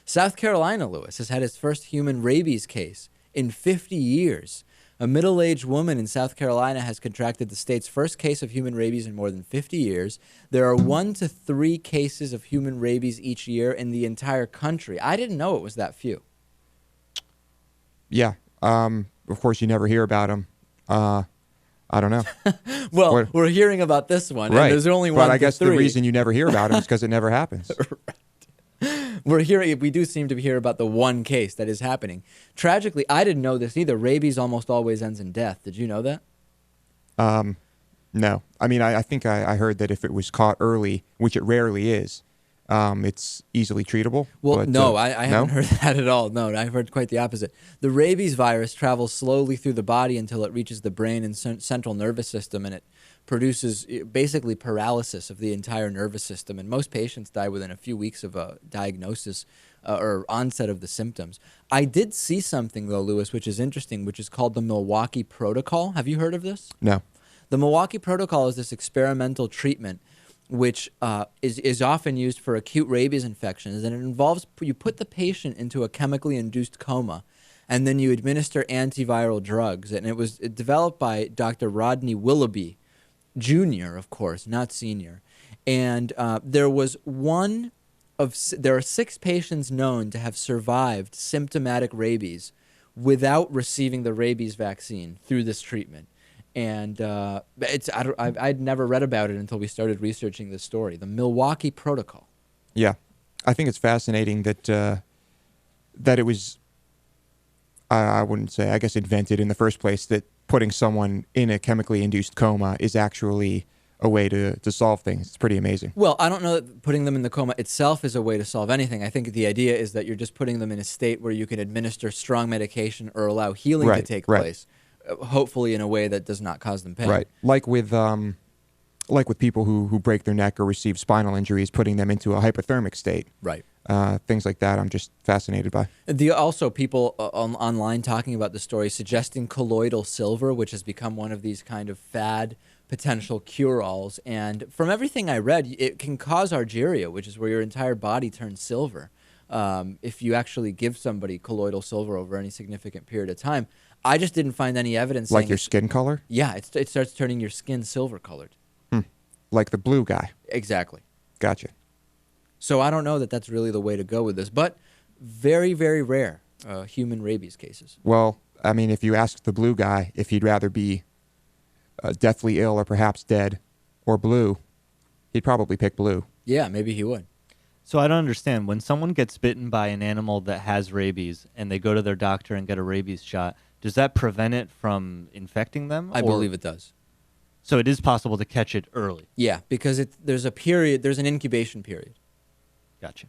South Carolina, Lewis, has had its first human rabies case in 50 years. A middle-aged woman in South Carolina has contracted the state's first case of human rabies in more than 50 years. There are 1 to 3 cases of human rabies each year in the entire country. I didn't know it was that few. Yeah. Of course, you never hear about them. I don't know. Well, we're hearing about this one, right. and there's only 1 But to 3. I guess the reason you never hear about them is because it never happens. We do seem to hear about the one case that is happening. Tragically, I didn't know this either. Rabies almost always ends in death. Did you know that? No. I mean, I think I heard that if it was caught early, which it rarely is, it's easily treatable. Well, but, no, I haven't heard that at all. No, I've heard quite the opposite. The rabies virus travels slowly through the body until it reaches the brain and central nervous system, and it produces basically paralysis of the entire nervous system. And most patients die within a few weeks of a diagnosis or onset of the symptoms. I did see something, though, Lewis, which is interesting, which is called the Milwaukee Protocol. Have you heard of this? No. The Milwaukee Protocol is this experimental treatment which is often used for acute rabies infections, and it involves you put the patient into a chemically induced coma, and then you administer antiviral drugs. And it was developed by Dr. Rodney Willoughby, Jr., of course, not senior. And there are 6 patients known to have survived symptomatic rabies without receiving the rabies vaccine through this treatment. And I'd never read about it until we started researching this story. The Milwaukee Protocol. Yeah, I think it's fascinating that it was, I wouldn't say, I guess, invented in the first place, that putting someone in a chemically induced coma is actually a way to solve things. It's pretty amazing. Well, I don't know that putting them in the coma itself is a way to solve anything. I think the idea is that you're just putting them in a state where you can administer strong medication or allow healing to take place. Hopefully in a way that does not cause them pain. Right. Like with people who break their neck or receive spinal injuries, putting them into a hypothermic state. Right. Things like that I'm just fascinated by. Also, people online talking about the story suggesting colloidal silver, which has become one of these kind of fad potential cure-alls. And from everything I read, it can cause argyria, which is where your entire body turns silver. If you actually give somebody colloidal silver over any significant period of time. I just didn't find any evidence. Like your skin color? Yeah, it starts turning your skin silver-colored. Like the blue guy? Exactly. Gotcha. So I don't know that that's really the way to go with this, but very, very rare human rabies cases. Well, I mean, if you ask the blue guy if he'd rather be deathly ill or perhaps dead or blue, he'd probably pick blue. Yeah, maybe he would. So I don't understand. When someone gets bitten by an animal that has rabies and they go to their doctor and get a rabies shot, does that prevent it from infecting them? I believe it does. So it is possible to catch it early? Yeah, because there's an incubation period. Gotcha.